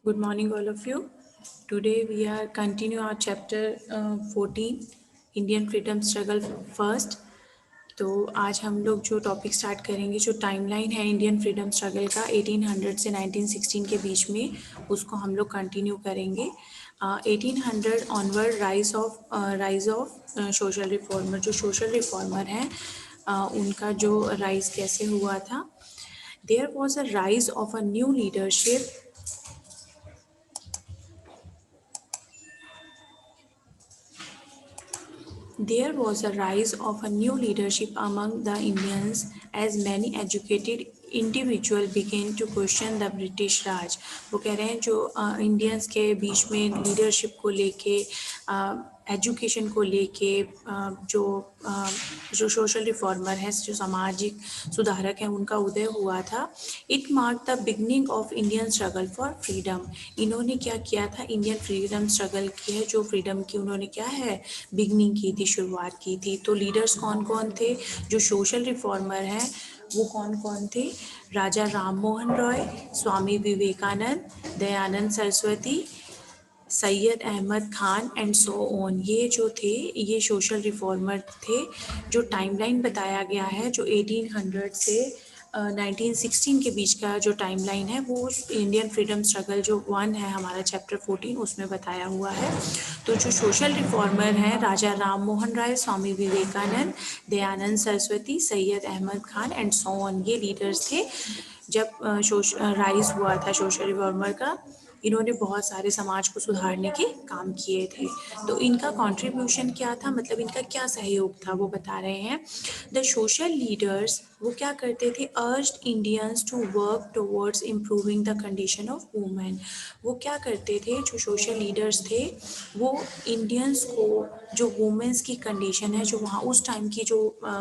Good morning, all of you. Today we are continue our chapter 14 Indian freedom struggle first. तो आज हम लोग जो टॉपिक स्टार्ट करेंगे, जो टाइमलाइन है इंडियन फ्रीडम स्ट्रगल का 1800 से 1916 के बीच में, उसको हम लोग कंटिन्यू करेंगे। 1800 onward rise of social reformer, जो सोशल रिफॉर्मर हैं उनका जो राइज कैसे हुआ था। There was a rise of a new leadership There was a rise of a new leadership among the Indians as many educated individual began to question the British Raj। वो कह रहे हैं जो इंडियंस के बीच में लीडरशिप को लेके, education को लेके, जो जो सोशल रिफॉर्मर हैं, जो सामाजिक सुधारक हैं, उनका उदय हुआ था। It mark the beginning of Indian struggle for freedom. इन्होंने क्या किया था, इंडियन फ्रीडम स्ट्रगल की है, जो फ्रीडम की उन्होंने क्या है बिगनिंग की थी, शुरुआत की थी। तो लीडर्स कौन कौन थे, जो सोशल रिफॉर्मर हैं वो कौन कौन थे? Raja Ram Mohan Roy, Swami Vivekananda, Dayanand Saraswati, Syed Ahmed Khan and so on. ये जो थे ये सोशल रिफॉर्मर थे। जो टाइमलाइन बताया गया है, जो 1800 से 1916 के बीच का जो टाइमलाइन है, वो इंडियन फ्रीडम स्ट्रगल जो वन है हमारा चैप्टर 14 उसमें बताया हुआ है। तो जो सोशल रिफॉर्मर हैं, Raja Ram Mohan Roy, Swami Vivekananda, Dayanand Saraswati, Syed Ahmed Khan and so on, ये लीडर्स थे जब राइज हुआ था सोशल रिफॉर्मर का। इन्होंने बहुत सारे समाज को सुधारने के काम किए थे। तो इनका कंट्रीब्यूशन क्या था, मतलब इनका क्या सहयोग था, वो बता रहे हैं। द सोशल लीडर्स वो क्या करते थे, urged Indians to work towards improving the condition of women. वो क्या करते थे, जो सोशल लीडर्स थे वो इंडियंस को, जो वुमेंस की कंडीशन है, जो वहाँ उस टाइम की जो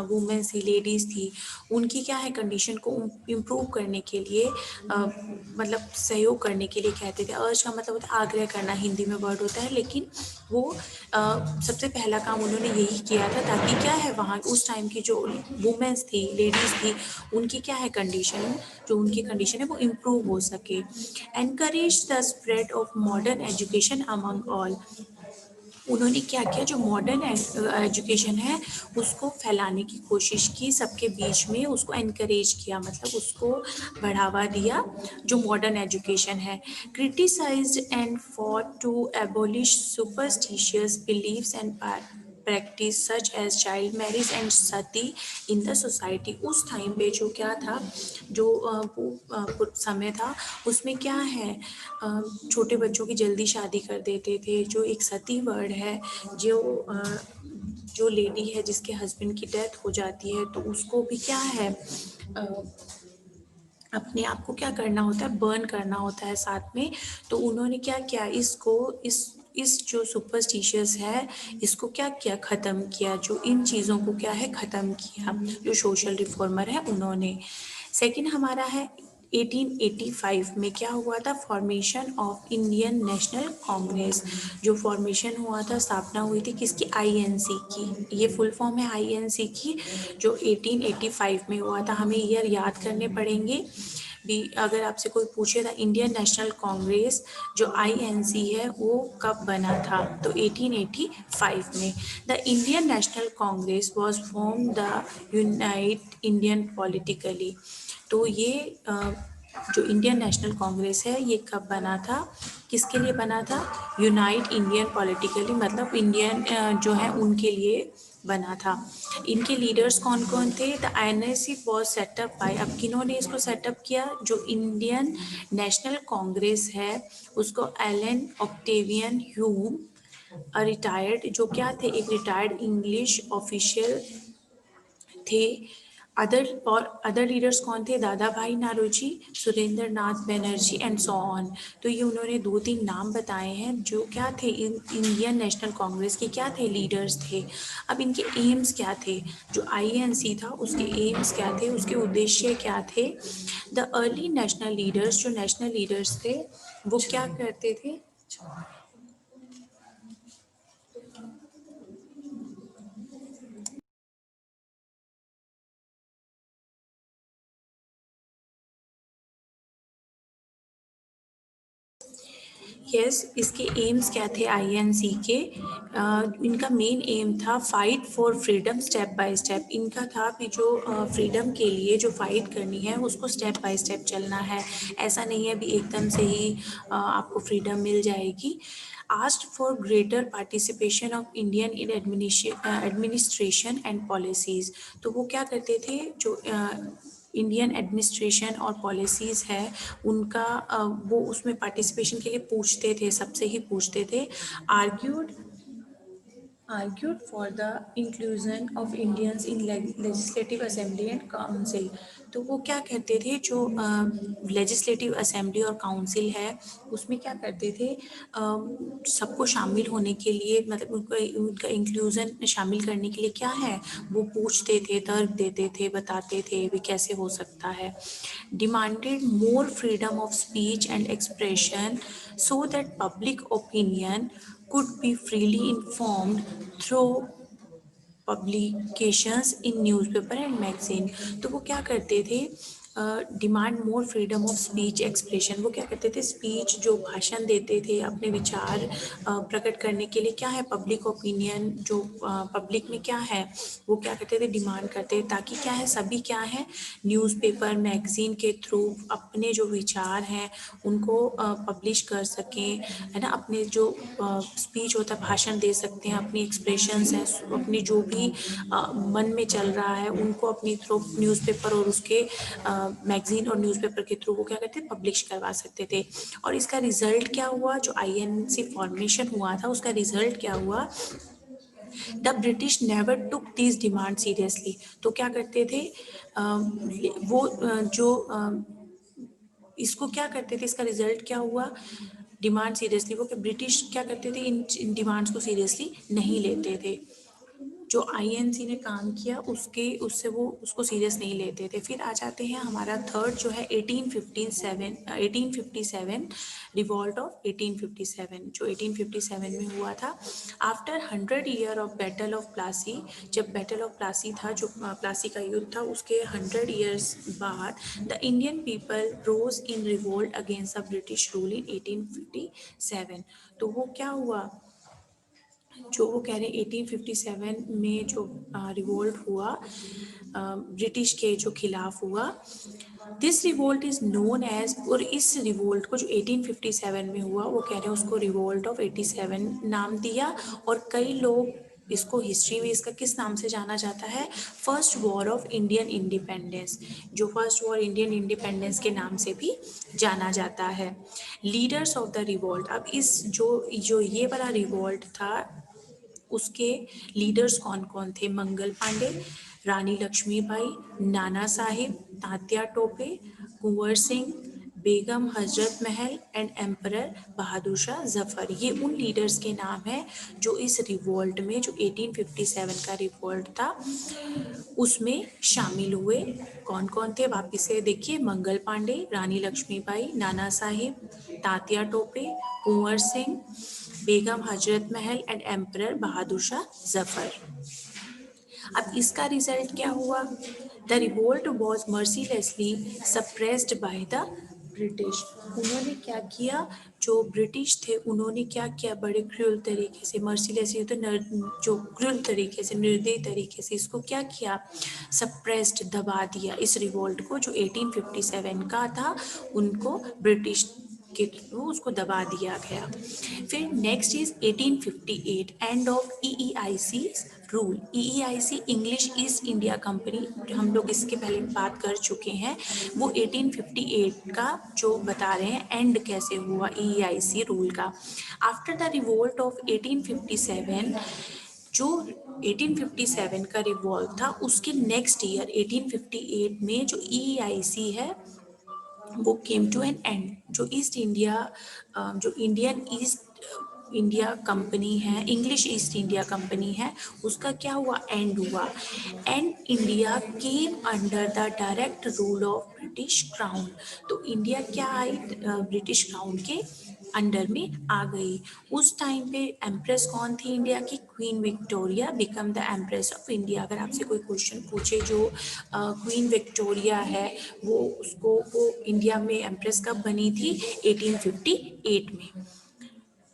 वुमेंस थी, लेडीज़ थी, उनकी क्या है कंडीशन को इम्प्रूव करने के लिए, मतलब सहयोग करने के लिए कहते थे। अर्ज का मतलब होता है आग्रह करना, हिंदी में वर्ड होता है, लेकिन वो सबसे पहला काम उन्होंने यही किया था, ताकि क्या है वहाँ उस टाइम की जो वुमेंस थी, लेडीज़ थी, उनकी क्या है कंडीशन, जो उनकी कंडीशन है वो इम्प्रूव हो सके। Encourage the spread of modern education among all. उन्होंने क्या किया, जो मॉडर्न एजुकेशन है उसको फैलाने की कोशिश की, सबके बीच में उसको एनकरेज किया, मतलब उसको बढ़ावा दिया, जो मॉडर्न एजुकेशन है। Criticised and fought to abolish superstitious beliefs and practice such as child marriage and sati in the society. उस टाइम पे जो क्या था, जो वो समय था, उसमें क्या है, छोटे बच्चों की जल्दी शादी कर देते थे। जो एक सती वर्ड है, जो जो लेडी है जिसके हस्बैंड की डेथ हो जाती है, तो उसको भी क्या है, अपने आप को क्या करना होता है, बर्न करना होता है साथ में। तो उन्होंने क्या किया, इसको इस जो सुपरस्टिशियस है, इसको क्या किया, ख़त्म किया। जो इन चीज़ों को क्या है ख़त्म किया, जो सोशल रिफॉर्मर है उन्होंने। सेकंड हमारा है 1885 में क्या हुआ था, formation of Indian national Congress. जो फॉर्मेशन हुआ था, स्थापना हुई थी किसकी, आईएनसी की। ये फुल फॉर्म है आईएनसी की, जो 1885 में हुआ था। हमें ईयर याद करने पड़ेंगे भी। अगर आपसे कोई पूछे था इंडियन नेशनल कांग्रेस जो आईएनसी है वो कब बना था, तो 1885 में। The Indian national Congress was form the unite Indian politically. तो ये जो इंडियन नेशनल कांग्रेस है ये कब बना था, किसके लिए बना था, यूनाइट इंडियन पॉलिटिकली, मतलब इंडियन जो है उनके लिए बना था। इनके लीडर्स कौन कौन थे, the INC was set up by, अब किन्होंने इसको सेटअप किया, जो इंडियन नेशनल कांग्रेस है उसको एलन ऑक्टेवियन ह्यूम, रिटायर्ड, जो क्या थे, एक रिटायर्ड इंग्लिश ऑफिशियल थे। अदर और अदर लीडर्स कौन थे, दादा भाई नारोजी, सुरेंद्र नाथ बनर्जी एंड सो ऑन। तो ये उन्होंने दो तीन नाम बताए हैं, जो क्या थे, इंडियन नेशनल कांग्रेस के क्या थे, लीडर्स थे। अब इनके एम्स क्या थे, जो आईएनसी था उसके एम्स क्या थे, उसके उद्देश्य क्या थे। द अर्ली नेशनल लीडर्स, जो नेशनल लीडर्स थे वो क्या करते थे, यस, इसके एम्स क्या थे आईएनसी के? इनका मेन एम था fight for freedom step by step. इनका था कि जो फ्रीडम के लिए जो फाइट करनी है उसको स्टेप बाय स्टेप चलना है। ऐसा नहीं है अभी एकदम से ही आपको फ्रीडम मिल जाएगी। Asked for greater participation of Indian in administration and policies. तो वो क्या करते थे, जो इंडियन एडमिनिस्ट्रेशन और पॉलिसीज़ है उनका वो उसमें पार्टिसिपेशन के लिए पूछते थे, सबसे ही पूछते थे। Argued argued for the inclusion of Indians in legislative assembly and council। तो वो क्या कहते थे, जो लेजिस्लेटिव असेंबली और काउंसिल है उसमें क्या करते थे, सबको शामिल होने के लिए, मतलब उनका इंक्लूजन शामिल करने के लिए क्या है वो पूछते थे, तर्क देते थे, बताते थे भी कैसे हो सकता है। Demanded more freedom of speech and expression so that public opinion could be freely informed through publications in newspaper and magazine. तो वो क्या करते थे, demand more freedom of speech expression. वो क्या करते थे, स्पीच जो भाषण देते थे अपने विचार प्रकट करने के लिए, क्या है पब्लिक ओपिनियन, जो पब्लिक में क्या है वो क्या करते थे, डिमांड करते थे, ताकि क्या है सभी क्या है न्यूज़पेपर मैगजीन के थ्रू अपने जो विचार हैं उनको पब्लिश कर सकें, है ना। अपने जो स्पीच होता है, भाषण दे सकते हैं, अपनी एक्सप्रेशंस हैं, अपनी जो भी मन में चल रहा है उनको अपनी थ्रू न्यूज़पेपर और उसके मैगजीन और न्यूज़पेपर के थ्रू वो क्या करते थे, पब्लिश करवा सकते थे। और इसका रिजल्ट क्या हुआ, जो आईएनसी फॉर्मेशन हुआ था उसका रिजल्ट क्या हुआ, the British never took this demand seriously. तो क्या करते थे, वो जो इसको क्या करते थे, इसका रिजल्ट क्या हुआ, डिमांड सीरियसली, वो कि ब्रिटिश क्या करते थे, इन डिमांड्स को सीरियसली नहीं लेते थे। जो आईएनसी ने काम किया उसके उससे वो उसको सीरियस नहीं लेते थे। फिर आ जाते हैं हमारा थर्ड जो है 1857 रिवॉल्ट ऑफ 1857, जो 1857 में हुआ था। After 100 year of battle of Plassey, जब बैटल ऑफ प्लासी था, जो प्लासी का युद्ध था, उसके 100 ईयर्स बाद the Indian people rose in revolt against the British rule in 1857। तो वो क्या हुआ, जो वो कह रहे हैं 1857 में जो रिवोल्ट हुआ ब्रिटिश के जो खिलाफ हुआ, this revolt is known as, और इस रिवोल्ट को जो 1857 में हुआ वो कह रहे हैं उसको रिवोल्ट ऑफ 87 नाम दिया। और कई लोग इसको हिस्ट्री में इसका किस नाम से जाना जाता है, first war of Indian independence, जो फर्स्ट वॉर इंडियन इंडिपेंडेंस के नाम से भी जाना जाता है। लीडर्स ऑफ द रिवोल्ट, अब इस जो जो ये वाला रिवोल्ट था उसके लीडर्स कौन कौन थे, मंगल पांडे, रानी लक्ष्मीबाई, नाना साहिब, तात्या टोपे, कुंवर सिंह, बेगम हजरत महल एंड एम्परर बहादुर शाह जफर। ये उन लीडर्स के नाम हैं जो इस रिवोल्ट में, जो 1857 का रिवोल्ट था उसमें शामिल हुए। कौन कौन थे वापिस से देखिए, मंगल पांडे, रानी लक्ष्मीबाई, नाना साहिब, तात्या टोपे, कुंवर सिंह, बेगम हजरत महल एंड एम्परर बहादुर शाह जफर। अब इसका रिजल्ट क्या हुआ, the revolt was mercilessly suppressed by the British. उन्होंने क्या किया, जो ब्रिटिश थे उन्होंने क्या किया, बड़े क्रूर तरीके से, मर्सीलेसली तो जो क्रूर तरीके से, निर्दयी तरीके से इसको क्या किया, सप्रेस्ड, दबा दिया इस रिवोल्ट को, जो 1857 का था उनको ब्रिटिश के थ्रू उसको दबा दिया गया। फिर next is 1858 end of EEIC rule. EEIC English East India company, हम लोग इसके पहले बात कर चुके हैं। वो 1858 का जो बता रहे हैं एंड कैसे हुआ ईईआईसी रूल का। आफ्टर द रिवोल्ट ऑफ 1857, जो 1857 का रिवॉल्ट था उसके नेक्स्ट ईयर 1858 में जो ईईआईसी है वो केम टू एन एंड। जो ईस्ट इंडिया, जो इंडियन ईस्ट इंडिया कंपनी है, इंग्लिश ईस्ट इंडिया कंपनी है, उसका क्या हुआ, एंड हुआ। And India came under the direct rule of British crown. तो इंडिया क्या आई, ब्रिटिश क्राउन के अंडर में आ गई। उस टाइम पे एम्प्रेस कौन थी इंडिया की, queen Victoria become the empress of India. अगर आपसे कोई क्वेश्चन पूछे, जो क्वीन विक्टोरिया है वो इंडिया में एम्प्रेस कब बनी थी, 1858 में।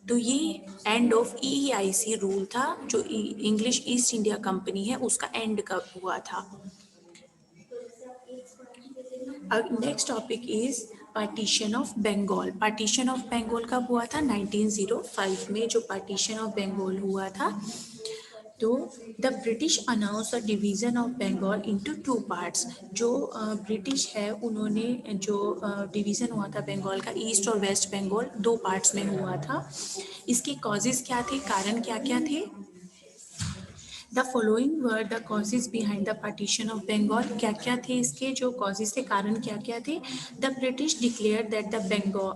तो ये एंड ऑफ EEIC रूल था, जो इंग्लिश ईस्ट इंडिया कंपनी है उसका एंड कब हुआ था। Next topic is partition of Bengal. Partition of Bengal कब हुआ था? 1905 में जो पार्टीशन ऑफ बंगाल हुआ था, तो the British announce a division of Bengal into two parts. जो ब्रिटिश है उन्होंने जो डिवीजन हुआ था बंगाल का, ईस्ट और वेस्ट बंगाल दो पार्ट्स में हुआ था। इसके कॉजेज क्या थे, कारण क्या क्या थे? The following were the causes behind the partition of Bengal. क्या क्या थे इसके जो कॉजेज थे, कारण क्या क्या थे? The British declare that the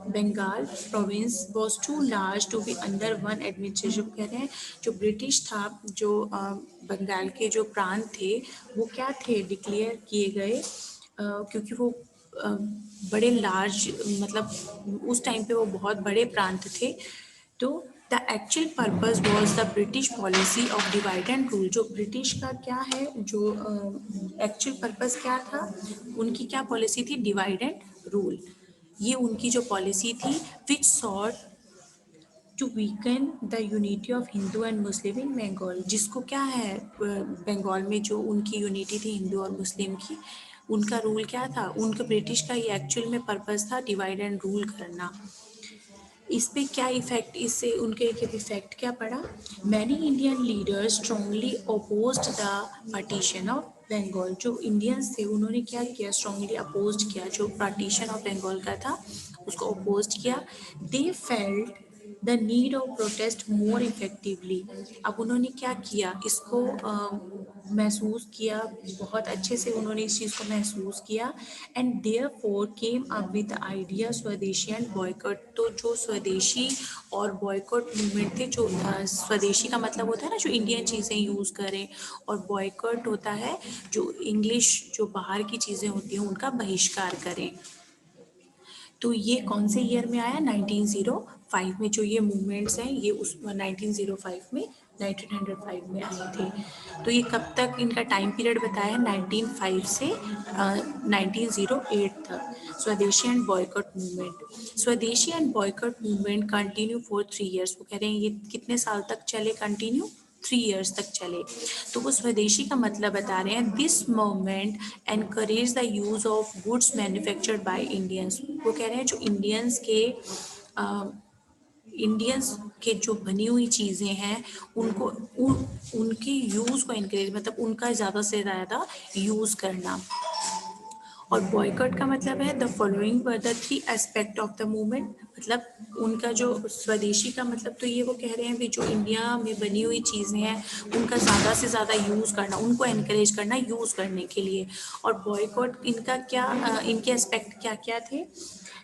Bengal province was too large to be under one administration. कह रहे हैं जो ब्रिटिश था, जो बंगाल के जो प्रांत थे वो क्या थे, डिक्लेयर किए गए क्योंकि वो अ, बड़े लार्ज, मतलब उस टाइम पे वो बहुत बड़े प्रांत थे। तो the actual purpose was the British policy of divide and rule. जो ब्रिटिश का क्या है, जो एक्चुअल पर्पस क्या था, उनकी क्या पॉलिसी थी? Divide and rule. ये उनकी जो पॉलिसी थी, which sought to weaken the unity of Hindu and Muslim in Bengal. जिसको क्या है, बंगाल में जो उनकी यूनिटी थी हिंदू और मुस्लिम की, उनका रूल क्या था? उनका ब्रिटिश का ये एक्चुअल में पर्पस था डिवाइड एंड रूल करना। इस पे क्या इफेक्ट, इससे उनके इफेक्ट क्या पड़ा? Many Indian leaders strongly opposed the partition of Bengal. जो इंडियंस थे उन्होंने क्या किया? स्ट्रांगली अपोज्ड किया, जो पार्टीशन ऑफ बंगाल का था उसको अपोज्ड किया। They felt the need of protest more effectively. अब उन्होंने क्या किया, इसको महसूस किया, बहुत अच्छे से उन्होंने इस चीज़ को महसूस किया। And therefore came up with idea swadeshi and boycott. तो जो स्वदेशी और बॉयकॉट मूवमेंट थे, जो स्वदेशी का मतलब होता है ना जो इंडियन चीज़ें यूज़ करें, और बॉयकॉट होता है जो इंग्लिश, जो बाहर की चीज़ें होती हैं उनका बहिष्कार करें। तो ये कौन से ईयर में आया? 1905 में। जो ये मूवमेंट्स हैं ये उस 1905 में, 1905 में आए थे। तो ये कब तक इनका टाइम पीरियड बताया? 1905 से 1908 तक। स्वदेशी एंड बॉयकॉट मूवमेंट। स्वदेशी and boycott movement continue for 3 years. वो कह रहे हैं ये कितने साल तक चले कंटिन्यू? 3 ईयर्स तक चले। तो वो स्वदेशी का मतलब बता रहे हैं, this movement encourage the use of goods manufactured by Indians. वो कह रहे हैं जो इंडियंस के जो बनी हुई चीज़ें हैं उनको उनके यूज़ को इनक्रेज, मतलब उनका ज़्यादा से ज़्यादा यूज़ करना। और बॉयकॉट का मतलब है the following were the three aspect of the movement. मतलब उनका जो स्वदेशी का मतलब, तो ये वो कह रहे हैं भी जो इंडिया में बनी हुई चीज़ें हैं उनका ज़्यादा से ज़्यादा यूज़ करना, उनको एनकरेज करना यूज़ करने के लिए। और बॉयकॉट इनका क्या, इनके एस्पेक्ट क्या क्या थे?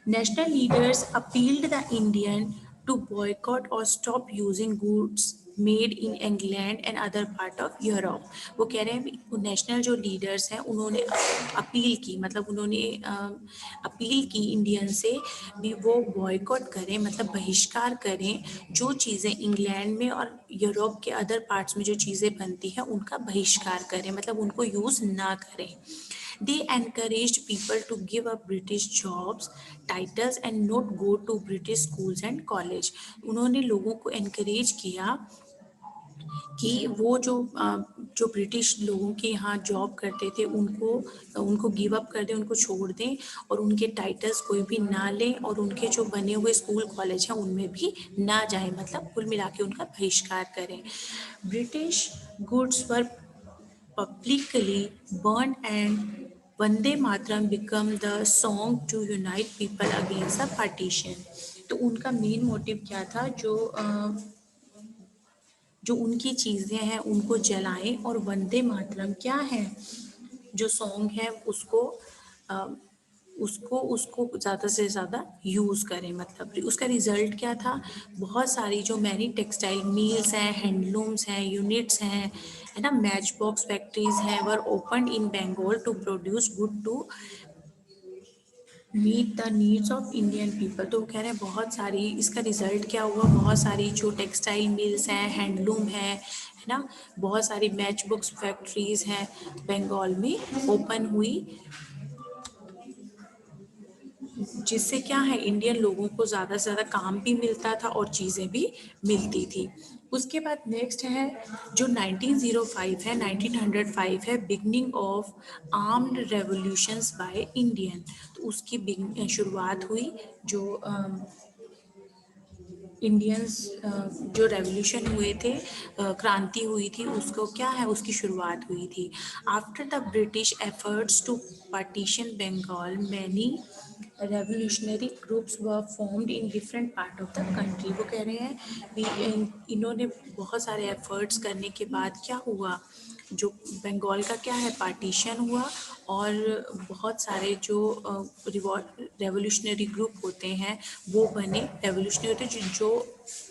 National leaders appealed the Indian to boycott और stop using goods made in England and other part of Europe. वो कह रहे हैं नेशनल जो लीडर्स हैं उन्होंने अपील की, मतलब उन्होंने अपील की इंडियन से भी वो बॉयकॉट करें, मतलब बहिष्कार करें जो चीज़ें इंग्लैंड में और यूरोप के अदर पार्ट्स में जो चीज़ें बनती हैं उनका बहिष्कार करें, मतलब उनको यूज़ ना करें। They encouraged people to give up British jobs, titles and not go to British schools and college. उन्होंने लोगों को encourage किया कि वो जो ब्रिटिश लोगों के यहाँ जॉब करते थे उनको उनको गिव अप कर दें, उनको छोड़ दें, और उनके टाइटल्स कोई भी ना लें, और उनके जो बने हुए स्कूल कॉलेज हैं उनमें भी ना जाएं, मतलब कुल मिला के उनका बहिष्कार करें। British goods were publicly burned and Vande Mataram become the song to unite people against the partition। तो उनका मेन मोटिव क्या था? जो उनकी चीज़ें हैं उनको जलाएं, और वंदे मातरम क्या है जो सॉन्ग है उसको अ, उसको उसको ज़्यादा से ज़्यादा यूज़ करें। मतलब उसका रिज़ल्ट क्या था? बहुत सारी जो मैनी टेक्सटाइल मिल्स हैं, हैंडलूम्स हैं, यूनिट्स हैं, है ना, मैच बॉक्स फैक्ट्रीज हैं, were open in Bengal to produce good to meet the needs of Indian people. तो वो कह रहे हैं बहुत सारी, इसका रिजल्ट क्या हुआ? बहुत सारी जो टेक्सटाइल मिल्स हैं, हैंडलूम है ना, बहुत सारी मैच बुक्स फैक्ट्रीज हैं बंगाल में ओपन हुई जिससे क्या है इंडियन लोगों को ज़्यादा से ज़्यादा काम भी मिलता था और चीज़ें भी मिलती थी। उसके बाद नेक्स्ट है जो 1905 है 1905 है beginning of armed revolutions by Indian. तो उसकी शुरुआत हुई जो इंडियंस जो रेवोल्यूशन हुए थे, क्रांति हुई थी, उसको क्या है उसकी शुरुआत हुई थी। After the British efforts to partition Bengal many revolutionary groups were formed in different part of the country. वो कह रहे हैं भी इन्होंने बहुत सारे एफर्ट्स करने के बाद क्या हुआ, जो बंगाल का क्या है पार्टीशन हुआ और बहुत सारे जो रेवोल्यूशनरी ग्रुप होते हैं वो बने। रेवोल्यूशनरी होते हैं जो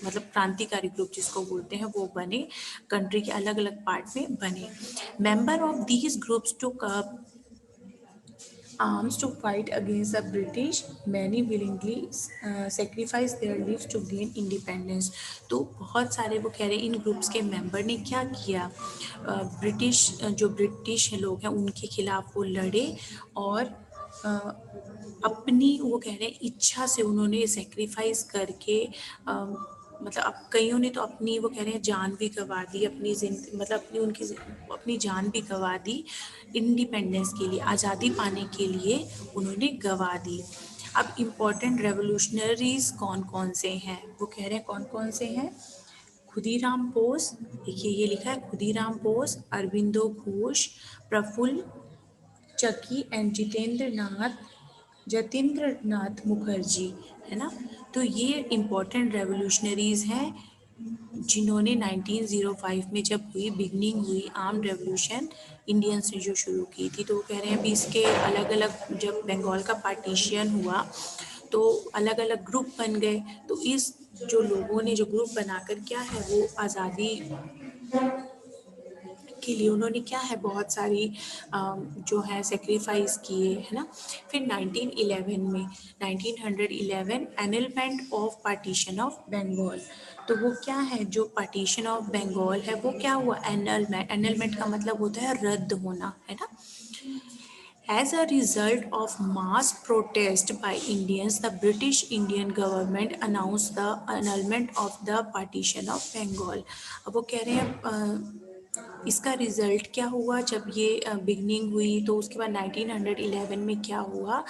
मतलब क्रांतिकारी ग्रुप जिसको बोलते हैं वो बने, कंट्री के अलग अलग पार्ट में बने। Member of these groups took up arms to fight against the British. Many willingly sacrificed their lives to gain independence. तो बहुत सारे वो कह रहे हैं इन ग्रुप्स के मेंबर ने क्या किया, ब्रिटिश जो ब्रिटिश लोग हैं उनके खिलाफ वो लड़े और अपनी वो कह रहे हैं इच्छा से उन्होंने सेक्रीफाइस करके मतलब अब कईयों ने तो अपनी वो कह रहे हैं जान भी गंवा दी, अपनी मतलब अपनी जान भी गंवा दी इंडिपेंडेंस के लिए, आज़ादी पाने के लिए उन्होंने गंवा दी। अब इम्पोर्टेंट रेवोल्यूशनरीज कौन कौन से हैं, वो कह रहे हैं कौन कौन से हैं। खुदीराम बोस, देखिए ये लिखा है खुदीराम बोस, अरविंदो घोष, प्रफुल्ल चकी एंड जतेंद्र नाथ मुखर्जी, है ना। तो ये इम्पोर्टेंट रेवोल्यूशनरीज हैं जिन्होंने 1905 में जब हुई बिगनिंग हुई आर्म्ड रेवोल्यूशन इंडियंस ने जो शुरू की थी। तो वो कह रहे हैं अभी इसके अलग अलग जब बंगाल का पार्टीशन हुआ तो अलग अलग ग्रुप बन गए। तो इस जो लोगों ने जो ग्रुप बनाकर क्या है वो आज़ादी के लिए उन्होंने क्या है बहुत सारी जो है सेक्रीफाइस किए, है ना। फिर 1911 में 1911 annulment of partition of Bengal. तो वो क्या है जो पार्टीशन ऑफ बंगाल है वो क्या हुआ, एनलमेंट, एनलमेंट का मतलब होता है रद्द होना, है ना। As a result of mass protest by Indians, the British Indian government announced the annulment of the partition of Bengal। अब वो कह रहे हैं इसका रिजल्ट क्या हुआ जब ये बिगनिंग हुई, तो उसके बाद 1911 में क्या हुआ,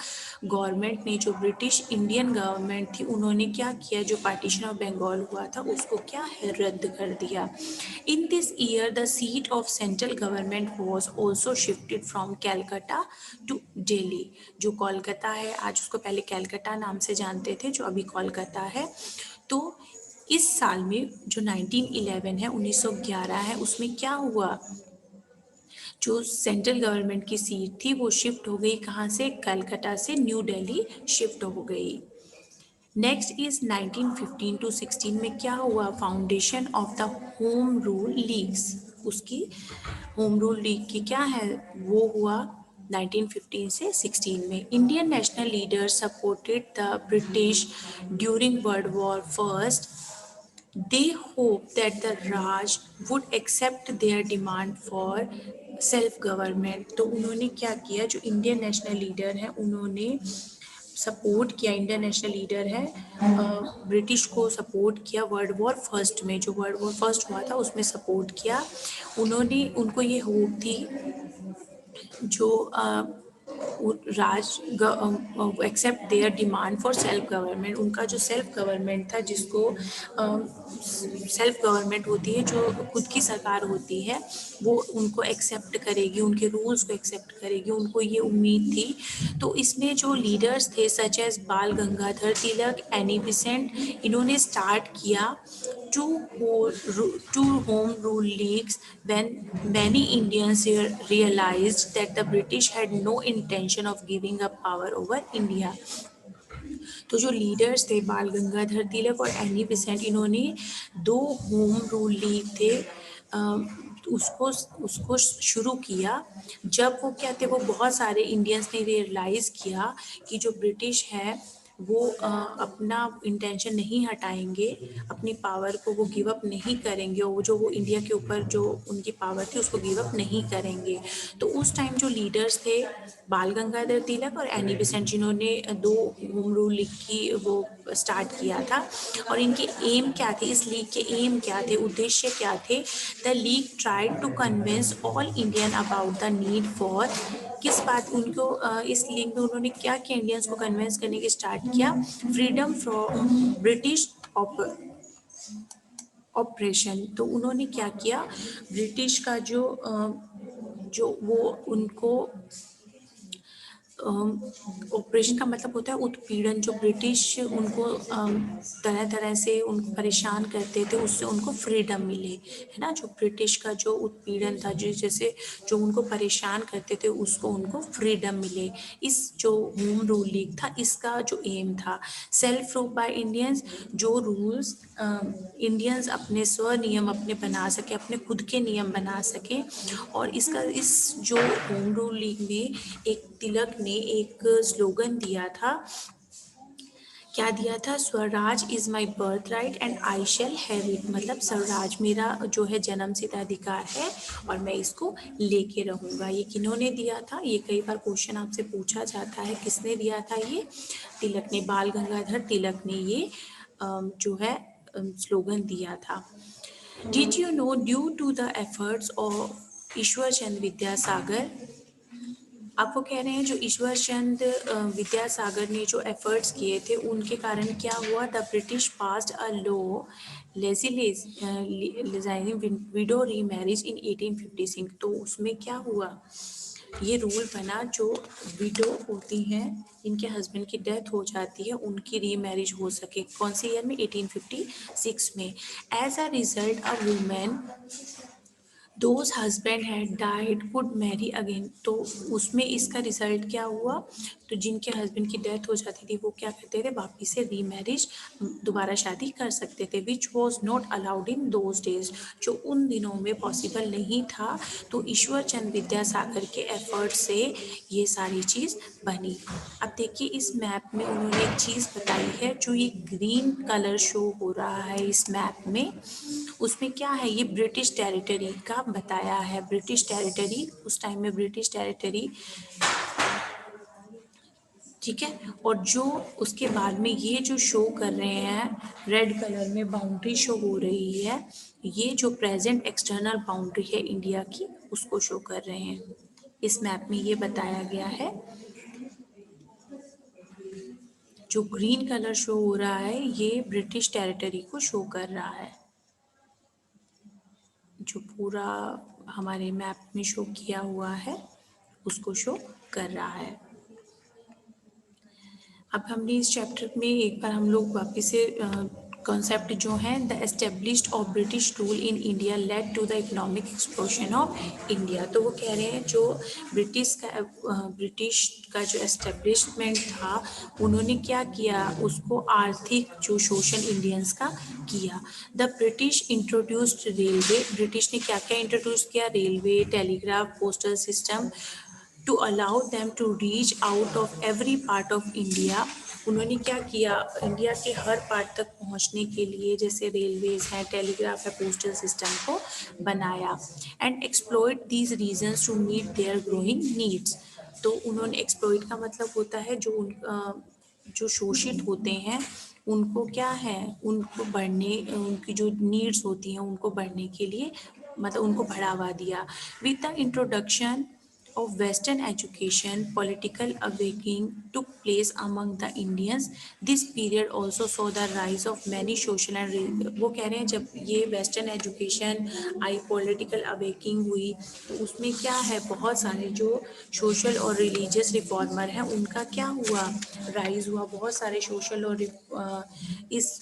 गवर्नमेंट ने जो ब्रिटिश इंडियन गवर्नमेंट थी उन्होंने क्या किया, जो पार्टीशन ऑफ बंगाल हुआ था उसको क्या है रद्द कर दिया। In this year the seat of central government was also shifted from Calcutta to Delhi. जो कोलकाता है आज उसको पहले कैलकाटा नाम से जानते थे, जो अभी कोलकाता है। तो इस साल में जो 1911 है 1911 है उसमें क्या हुआ, जो सेंट्रल गवर्नमेंट की सीट थी वो शिफ्ट हो गई कहाँ से, कलकत्ता से न्यू दिल्ली शिफ्ट हो गई। नेक्स्ट इज 1915 टू 16 में क्या हुआ, foundation of the home rule leagues. उसकी होम रूल लीग की क्या है वो हुआ 1915 से 16 में। Indian national leaders supported the British during world war first. They hoped that the Raj would accept their demand for self government. तो उन्होंने क्या किया, जो इंडियन नेशनल लीडर हैं उन्होंने सपोर्ट किया, इंडियन नेशनल लीडर है ब्रिटिश को सपोर्ट किया वर्ल्ड वॉर फर्स्ट में, जो वर्ल्ड वॉर फर्स्ट हुआ था उसमें सपोर्ट किया उन्होंने। उनको ये होप थी जो Raj accept their demand for self government, उनका जो सेल्फ गवर्नमेंट था जिसको सेल्फ गवर्नमेंट होती है जो खुद की सरकार होती है वो उनको एक्सेप्ट करेगी, उनके रूल्स को एक्सेप्ट करेगी, उनको ये उम्मीद थी। तो इसमें जो लीडर्स थे सच एज बाल गंगाधर तिलक, एनी बेसेंट, इन्होंने स्टार्ट किया two home rule leagues when many Indians realized that the British had no intention of giving up power over India। तो जो लीडर्स थे बाल गंगाधर तिलक और एनी बेसेंट, इन्होंने दो होम रूल लीग थे उसको उसको शुरू किया। जब वो क्या थे, वो बहुत सारे इंडियंस ने रियलाइज़ किया कि जो ब्रिटिश है वो अपना इंटेंशन नहीं हटाएंगे, अपनी पावर को वो गिव अप नहीं करेंगे, और जो वो इंडिया के ऊपर जो उनकी पावर थी उसको गिव अप नहीं करेंगे। तो उस टाइम जो लीडर्स थे बाल गंगाधर तिलक और एनी बेसेंट, जिन्होंने दो होम रूल लीग की वो स्टार्ट किया था। और इनके एम क्या थे, इस लीग के एम क्या थे, उद्देश्य क्या थे? The league tried to convince all Indian about the need for, किस बात उनको इस लीग में उन्होंने क्या किया, इंडियंस को कन्विंस करने के स्टार्ट किया? Freedom from British operation. तो उन्होंने क्या किया, ब्रिटिश का जो वो उनको ऑपरेशन का मतलब होता है उत्पीड़न, जो ब्रिटिश उनको तरह तरह से उनको परेशान करते थे, उससे उनको फ्रीडम मिले, है ना। जो ब्रिटिश का जो उत्पीड़न था, जो जैसे जो उनको परेशान करते थे, उसको उनको फ्रीडम मिले। इस जो होम रूल लीग था, इसका जो एम था सेल्फ रूल बाय इंडियंस, जो रूल्स इंडियंस अपने स्व नियम अपने बना सके, अपने खुद के नियम बना सके। और इसका इस जो होम रूल लीग में एक तिलक ने एक स्लोगन दिया था, क्या दिया था? Swaraj is my birth right and I shall have it, मतलब स्वराज मेरा जो है जन्मसिद्ध अधिकार है और मैं इसको लेके रहूँगा। ये किन्होंने दिया था? ये कई बार क्वेश्चन आपसे पूछा जाता है, किसने दिया था ये? तिलक ने, बाल गंगाधर तिलक ने ये जो है स्लोगन दिया था। Did you know due to the efforts of Ishwar Chand Vidyasagar, आप वो कह रहे हैं जो ईश्वर चंद विद्यासागर ने जो एफर्ट्स किए थे उनके कारण क्या हुआ? The British passed a law legalising widow remarriage in 1856। तो उसमें क्या हुआ, ये रूल बना, जो विडो होती हैं, इनके हस्बैंड की डेथ हो जाती है, उनकी री मैरिज हो सके। कौन से ईयर में? 1856 में। As a result a women those husband had died could marry again. तो उसमें इसका रिजल्ट क्या हुआ? तो जिनके हस्बैंड की डेथ हो जाती थी वो क्या करते थे? वापिस से री मैरिज, दोबारा शादी कर सकते थे, which was not allowed in those days, जो उन दिनों में पॉसिबल नहीं था। तो ईश्वर चंद विद्यासागर के एफर्ट से ये सारी चीज़ बनी। अब देखिए इस मैप में उन्होंने एक चीज़ बताई है, जो ये ग्रीन कलर शो हो रहा है इस मैप में, उसमें क्या है? ये ब्रिटिश टेरिटरी का बताया है। ब्रिटिश टेरिटरी, उस टाइम में ब्रिटिश टेरिटरी, ठीक है। और जो उसके बाद में ये जो शो कर रहे हैं रेड कलर में बाउंड्री शो हो रही है, ये जो प्रेजेंट एक्सटर्नल बाउंड्री है इंडिया की, उसको शो कर रहे हैं। इस मैप में ये बताया गया है। जो ग्रीन कलर शो हो रहा है ये ब्रिटिश टेरिटरी को शो कर रहा है, जो पूरा हमारे मैप में शो किया हुआ है उसको शो कर रहा है। अब हमने इस चैप्टर में एक बार हम लोग वापस से कॉन्सेप्ट जो है, the established of British rule in India led to the economic explosion of India. तो वो कह रहे हैं जो ब्रिटिश का जो एस्टेब्लिशमेंट था, उन्होंने क्या किया? उसको आर्थिक जो शोषण इंडियंस का किया। The British introduced railway, British ने क्या क्या इंट्रोड्यूस किया? Railway, telegraph, postal system, to allow them to reach out of every part of India. उन्होंने क्या किया? इंडिया के हर पार्ट तक पहुंचने के लिए, जैसे रेलवेज हैं, टेलीग्राफ है, पोस्टल सिस्टम को बनाया। And exploit these reasons to meet their growing needs. तो उन्होंने, एक्सप्लॉइट का मतलब होता है जो शोषित होते हैं उनको क्या है, उनको बढ़ने, उनकी जो नीड्स होती हैं उनको बढ़ने के लिए, मतलब उनको बढ़ावा दिया। With the introduction of Western education, political awakening took place among the Indians. This period also saw the rise of many social and वो कह रहे हैं जब ये western education I, political awaking हुई, तो उसमें क्या है, बहुत सारे जो सोशल और रिलीजियस रिफॉर्मर हैं उनका क्या हुआ? राइज हुआ। बहुत सारे सोशल और इस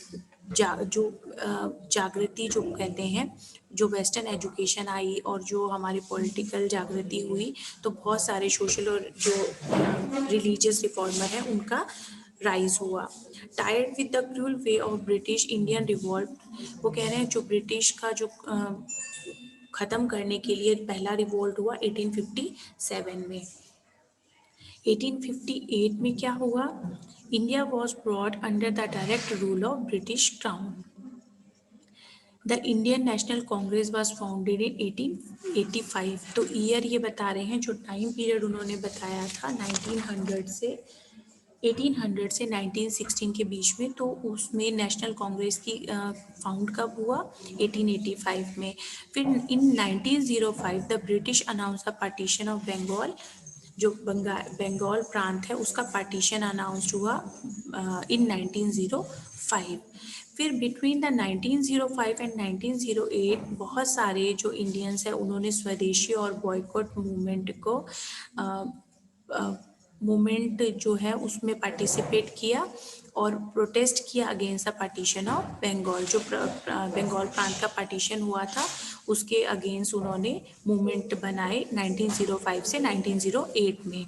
जागृति जो कहते हैं, जो वेस्टर्न एजुकेशन आई और जो हमारी पॉलिटिकल जागृति हुई, तो बहुत सारे सोशल और जो रिलीजियस रिफॉर्मर हैं उनका राइज हुआ। Tired with the cruel way of British Indian revolt, वो कह रहे हैं जो ब्रिटिश का जो ख़त्म करने के लिए पहला रिवॉल्ट हुआ 1857 में। 1858 में क्या हुआ? India was brought under the direct rule of British crown. The Indian national Congress was founded in 1885। तो ईयर ये बता रहे हैं, जो टाइम पीरियड उन्होंने बताया था 1800 से 1916 के बीच में, तो उसमें नेशनल कांग्रेस की फाउंड कब हुआ? 1885 में। फिर in 1905 the British announce the partition of Bengal, जो बंगाल प्रांत है उसका पार्टीशन अनाउंस्ड हुआ इन 1905। फिर बिटवीन द 1905 एंड 1908 बहुत सारे जो इंडियंस हैं उन्होंने स्वदेशी और बॉयकॉट मूवमेंट जो है उसमें पार्टिसिपेट किया और प्रोटेस्ट किया against the partition of Bengal. जो बंगाल प्रांत का पार्टीशन हुआ था उसके अगेंस्ट उन्होंने मूवमेंट बनाए 1905 से 1908 में।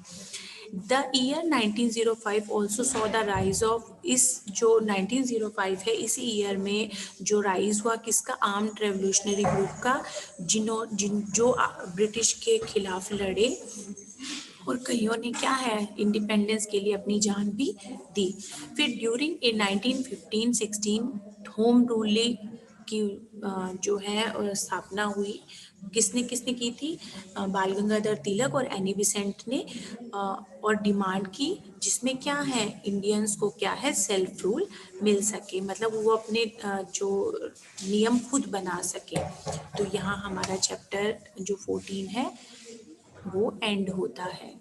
The year 1905 also saw the rise of, इस जो 1905 है इसी ईयर में जो राइज हुआ किसका? आर्म्ड रेवोल्यूशनरी ग्रुप का, जो ब्रिटिश के खिलाफ लड़े और कईयों ने क्या है इंडिपेंडेंस के लिए अपनी जान भी दी। फिर ड्यूरिंग इन 1915-16 होम रूल की जो है स्थापना हुई। किसने किसने की थी? बाल गंगाधर तिलक और एनी बेसेंट ने, और डिमांड की जिसमें क्या है इंडियंस को क्या है सेल्फ रूल मिल सके, मतलब वो अपने जो नियम खुद बना सके। तो यहाँ हमारा चैप्टर जो 14 है वो एंड होता है।